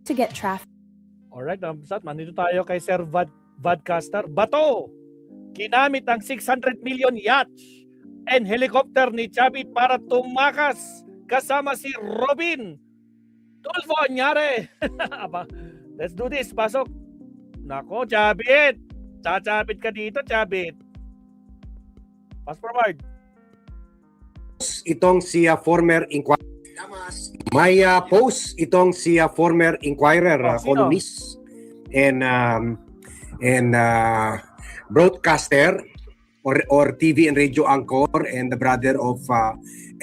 to get traffic. Alright, nandito tayo kay Sir Vodcaster. Bato, ginamit ang 600 million yacht and helicopter ni Chavit para tumakas kasama si Robin Tulfo. Anyari. Let's do this. Pasok. Nako, Chavit. Chachapit ka dito, Chavit. Pass forward. Itong si former inquirer. May post itong si former inquirer, columnist and broadcaster or TV and radio anchor and the brother of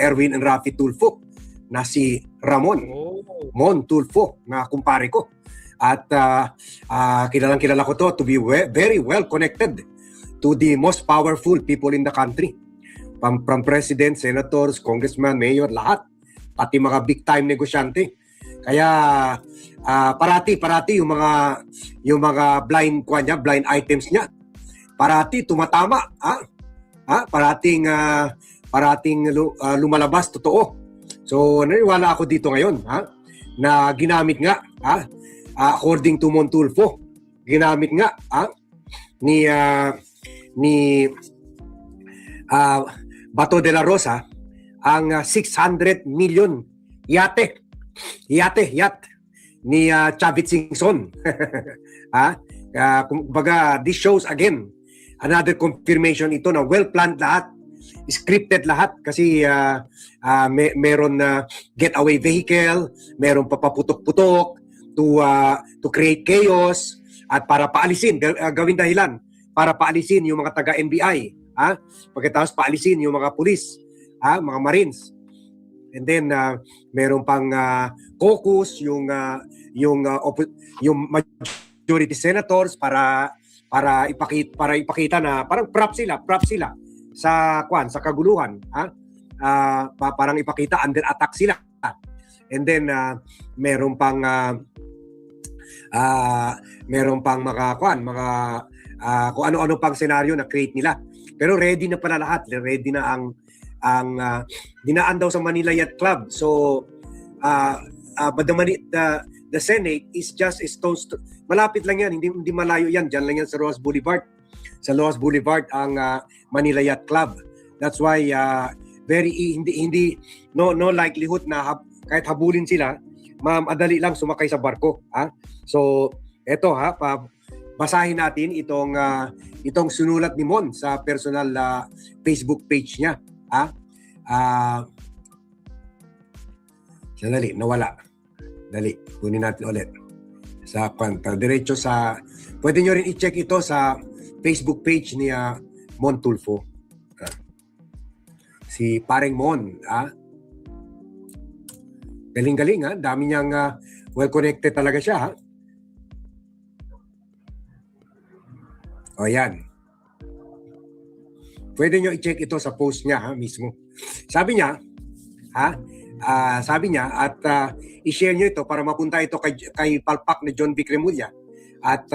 Erwin and Rafi Tulfo na si Ramon Mon Tulfo na kumpare ko. At kilalang-kilala ko to be very well connected to the most powerful people in the country. From president, senators, congressman, mayor, lahat. Pati mga big time negosyante. Kaya parati yung mga blind items niya. Parati tumatama, parating lumalabas totoo. So naniwala ako dito ngayon, na ginamit nga, according to Montulfo, ginamit nga ni Bato de la Rosa ang 600 million yacht ni Chavit Singson. Kumbaga, this shows again another confirmation ito na well-planned lahat, scripted lahat kasi meron na getaway vehicle, meron papaputok-putok to create chaos at para paalisin, gawin dahilan para paalisin yung mga taga-NBI. Pagkatapos paalisin yung mga pulis, mga Marines. And then meron pang caucus yung majority senators para ipakita na parang prop sila sa kaguluhan, parang ipakita under attack sila. And then meron pang mga kung ano-ano pang senaryo na create nila. Pero ready na pala lahat. Ready na ang dinaan daw sa Manila Yacht Club. So but the Senate is just a stone's malapit lang yan, hindi malayo yan. Diyan lang yan sa Rojas Boulevard. Sa Rojas Boulevard ang Manila Yacht Club. That's why no likelihood na kahit habulin sila, madali lang sumakay sa barko. So eto basahin natin itong sinulat ni Mon sa personal Facebook page niya. Sandali, nawala. Dali, kunin natin ulit. Sa diretso sa pwede nyo rin i-check ito sa Facebook page ni Mon Tulfo. Si Paring Mon, galing-galing, dami niyang well connected talaga siya, O yan. Pwede nyo i-check ito sa post niya mismo. Sabi niya, at i-share nyo ito para mapunta ito kay Palpak ni John V. Cremulya at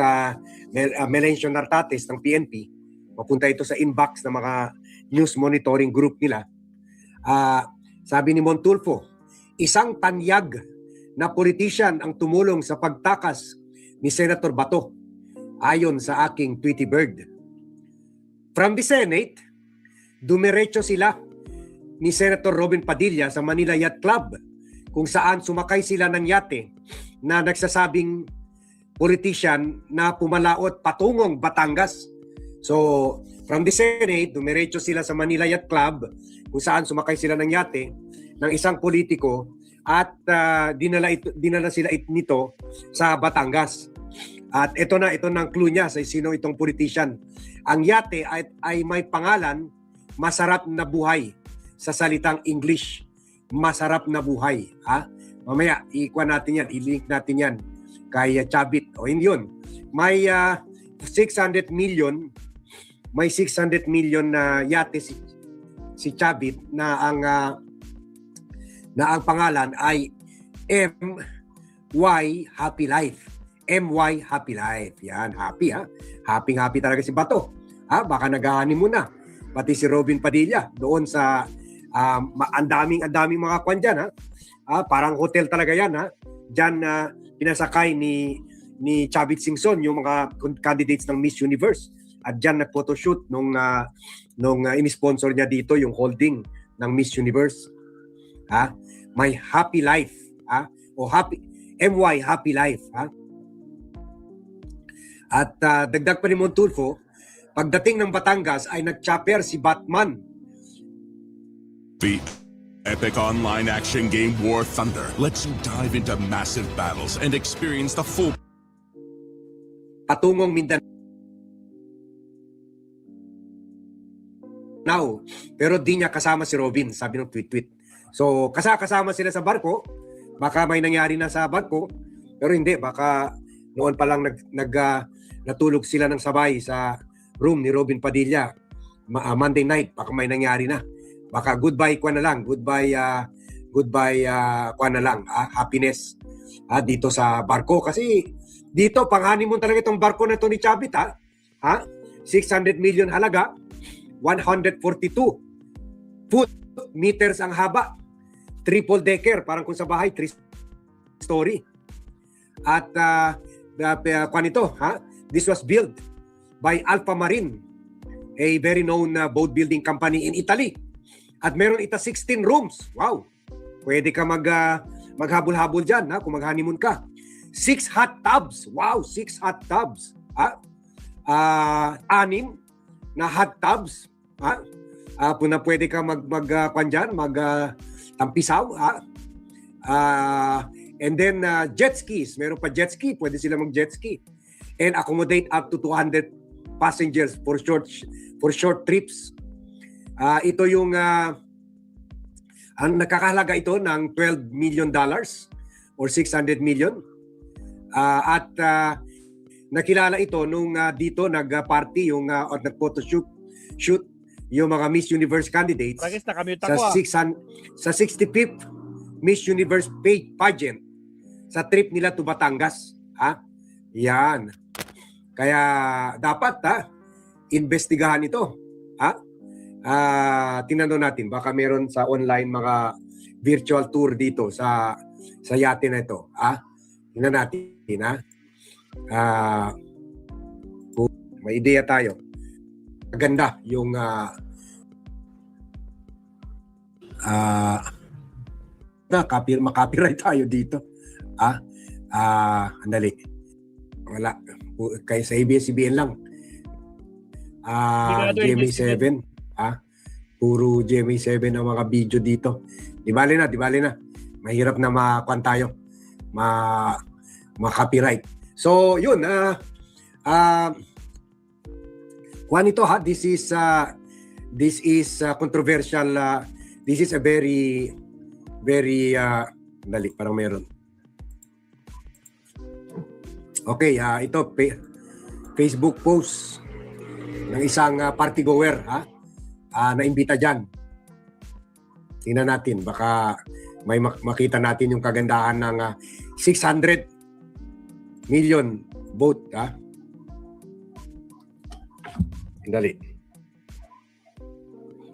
Melencio Nartates ng PNP. Mapunta ito sa inbox ng mga news monitoring group nila. Sabi ni Montulfo, isang tanyag na politician ang tumulong sa pagtakas ni Senator Bato ayon sa aking Tweety Bird. From the Senate, dumiretso sila ni Senator Robin Padilla sa Manila Yacht Club kung saan sumakay sila ng yate na nagsasabing politician na pumalaot patungong Batangas. So, from the Senate, dumiretso sila sa Manila Yacht Club kung saan sumakay sila ng yate ng isang politiko at dinala sila nito sa Batangas. At ito na ang clue niya sa sino itong politician. Ang yate ay may pangalan, Masarap na Buhay. Sa salitang English, Masarap na Buhay. Mamaya, i-kuha natin yan, i-link natin yan kay Chavit. O hindi yun. May 600 million na yate si Chavit na ang pangalan ay MY Happy Life. MY Happy Life. Yan, happy Happy talaga si Bato. Baka nag-honeymoon na. Pati si Robin Padilla doon sa ang daming mga kwan dyan. Parang hotel talaga yan. Diyan pinasakay ni Chavit Singson yung mga candidates ng Miss Universe. At diyan nag-photoshoot nung in-sponsor niya dito yung holding ng Miss Universe. Ha? My Happy Life, ha? O Happy MY Happy Life, ha? At dagdag pa ni Montulfo, pagdating ng Batangas ay nag-chopper si Batman. The epic online action game War Thunder lets you dive into massive battles and experience the full Patungong Mindanao. Pero di niya kasama si Robin, sabi ng tweet. So, kasama sila sa barko. Baka may nangyari na sa barko. Pero hindi, baka noon pa lang natulog sila ng sabay sa room ni Robin Padilla. Monday night, baka may nangyari na. Baka goodbye kwa na lang. Goodbye kwa na lang. Happiness dito sa barko. Kasi dito, pang-honeymoon talaga itong barko na ito ni Chavit. 600 million halaga. 142 foot meters ang haba. Triple decker. Parang kung sa bahay, 3 story. At this was built by Alpha Marine, a very known boat building company in Italy. At meron ita 16 rooms. Wow! Pwede ka maghabol-habol dyan kung mag-honeymoon ka. 6 hot tubs. Wow! 6 hot tubs. 6 na hot tubs. Na pwede ka tampisaw. And then jet skis. Meron pa jet ski. Pwede sila mag-jet ski. And accommodate up to 200 passengers for short trips. Ito yung ang nakakahalaga ito ng $12 million or 600 million. At nakilala ito nung dito nag-party yung nag-photoshoot yung mga Miss Universe candidates Pragis, nakamute sa ako. sa 65th Miss Universe pageant sa trip nila to Batangas. Yan. Kaya dapat investigahan ito. Tinanong natin baka meron sa online mga virtual tour dito sa yate na ito. Tingnan natin. May ideya tayo. Maganda yung makapiright tayo dito. Andali. Wala. Kaya sa ABS-CBN lang. GMA7. Puro GMA7 ang mga video dito. Di bali na. Mahirap na makuan tayo. Ma-copyright. So, yun. Kuan ito this is controversial. This is a very dali, parang meron. Okay, ito Facebook post ng isang party goer na imbita dyan. Tingnan natin, baka may makita natin yung kagandahan ng 600 million vote. Dali.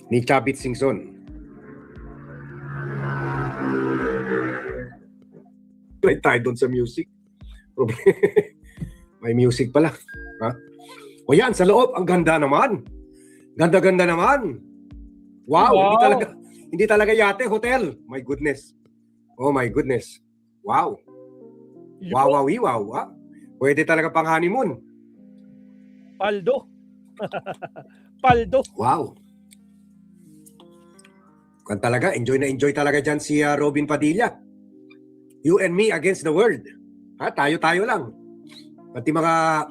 Ni Chavit Singson. Play tayo doon sa music. May music pala. O yan, sa loob, ang ganda naman. Ganda-ganda naman. Wow. Hindi talaga yate, hotel. My goodness. Oh my goodness. Wow. Wow. Pwede talaga pang honeymoon. Paldo. Wow. Kan talaga, enjoy talaga dyan si Robin Padilla. You and me against the world. Tayo lang. Pati mga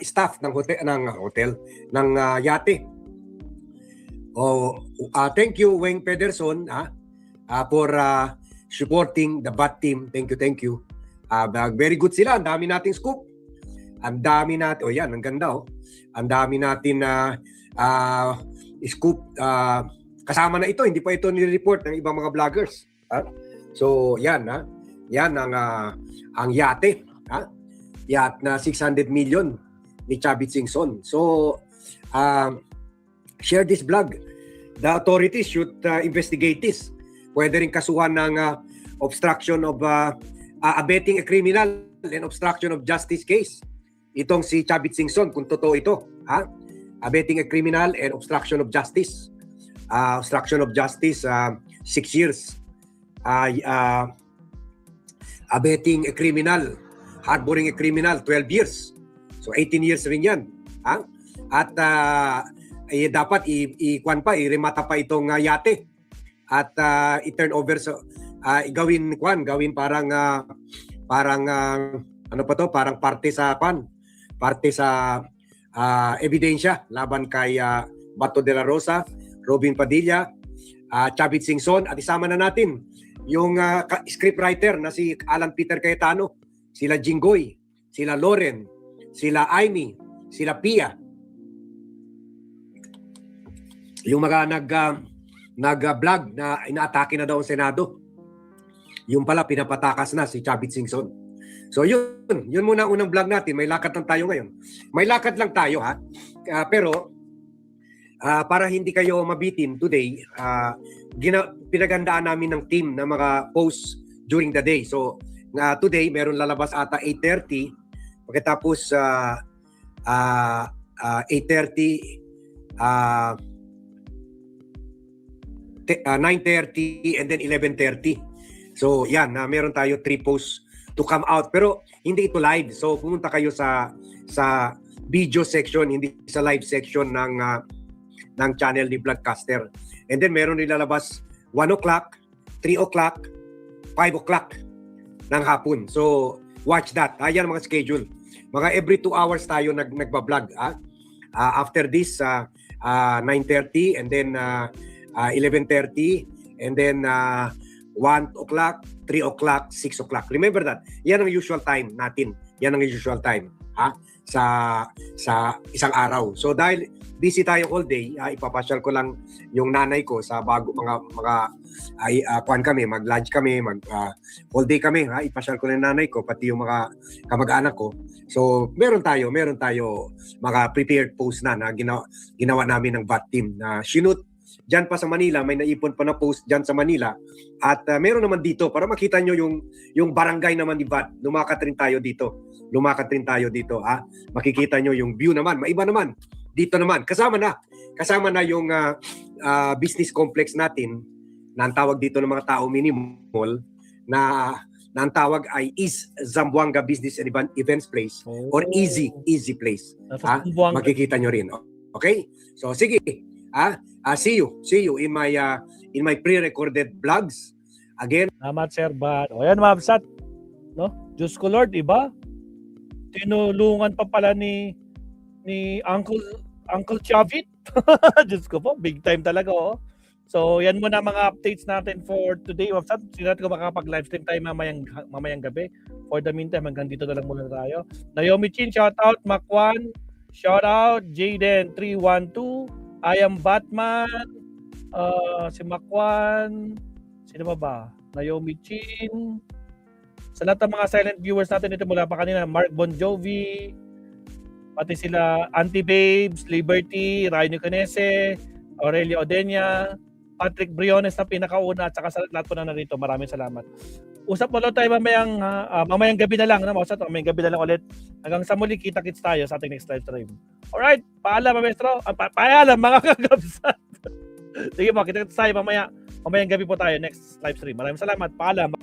staff ng hotel ng yate. Thank you Weng Pederson for supporting the BAT team. Thank you. Very good sila. Ang dami nating scoop. Ang dami natin. Yan, ang ganda. Ang dami natin scoop. Kasama na ito. Hindi pa ito nire-report ng ibang mga vloggers. So, yan. Yan ang yate. Yacht na 600 million ni Chavit Singson. So, share this vlog. The authorities should investigate this. Pwede rin kasuhan ng obstruction of abetting a criminal and obstruction of justice case. Itong si Chavit Singson, kung totoo ito, ha? Abetting a criminal and obstruction of justice. Obstruction of justice, 6 years. Abetting a criminal, harboring a criminal, 12 years. So 18 years rin yan. Ha? At dapat i-remata pa itong yate. At i-turn over gawin parang ano pa to, parang parte sa ebidensya laban kay Bato de la Rosa, Robin Padilla, Chavit Singson, at isama na natin yung scriptwriter na si Alan Peter Cayetano, sila Jinggoy, sila Loren, sila Aimee, sila Pia, yung mga nag-vlog na inaatake na daw ang Senado. Yung pala pinapatakas na si Chavit Singson. So yun muna ang unang vlog natin. May lakad lang tayo ngayon. May lakad lang tayo, ha. Pero para hindi kayo mabitin today, pinagandaan namin ng team na mga posts during the day. So today meron lalabas ata 8:30, pagkatapos 8:30, 9:30, and then 11:30. So yan, meron tayo 3 posts to come out, pero hindi ito live. So pumunta kayo sa video section, hindi sa live section ng channel ni Vlogcaster. And then meron nilalabas 1 o'clock, 3 o'clock, 5 o'clock ng hapon. So watch that. Yan mga schedule. Mga every 2 hours tayo nagba-vlog. After this 9:30, and then 11:30, and then 1 o'clock, 3 o'clock, 6 o'clock. Remember that. Yan ang usual time natin. Yan ang usual time, ha? Sa isang araw. So dahil busy tayo all day, ipapasyal ko lang yung nanay ko sa bago kuan kami, mag-lunch kami, all day kami, ha? Ipasyal ko ng nanay ko, pati yung mga kamag-anak ko. So meron tayo mga prepared post na ginawa namin ng VAT team na sinut dyan pa sa Manila. May naipon pa na post dyan sa Manila, at meron naman dito para makita nyo yung barangay naman ni VAT. Lumakad rin tayo dito, ha? Makikita nyo yung view naman, maiba naman dito naman. Kasama na yung business complex natin na ang tawag dito ng mga tao mini mall, na ang tawag ay East Zamboanga Business and Events Place, or Easy Place. Makikita nyo rin. Okay? So sige, see you in my pre-recorded vlogs. Again. Salamat, Sir Bat. O yan, Mabsat. No? Diyos ko Lord, iba? Tinulungan pa pala ni Uncle Chavit. Diyos ko po, big time talaga, oh. So, yan muna mga updates natin for today. Mabsat, sina't ko makapag-livestream tayo mamayang gabi. For the meantime, hanggang dito na lang muna tayo. Naomi Chin, shout out. Makwan, shout out. Jaden 312. I am Batman, si Makwan, sino ba? Naomi Chin. Sa lahat ng mga silent viewers natin ito mula pa kanina, Mark Bon Jovi, pati sila Auntie Babes, Liberty, Ryan Canese, Aurelio Odenya, Patrick Briones na pinakauna, at saka sa lahat po na narito. Maraming salamat. Usap mo lang tayo mamayang gabi na lang. Mamayang gabi na lang ulit. Hanggang sa muli, kita-kits tayo sa ating next live stream. Alright, paalam, maestro. Paalam, mga kagabsat. Sige po, kita-kits tayo mamayang gabi po tayo next live stream. Maraming salamat. Paalam.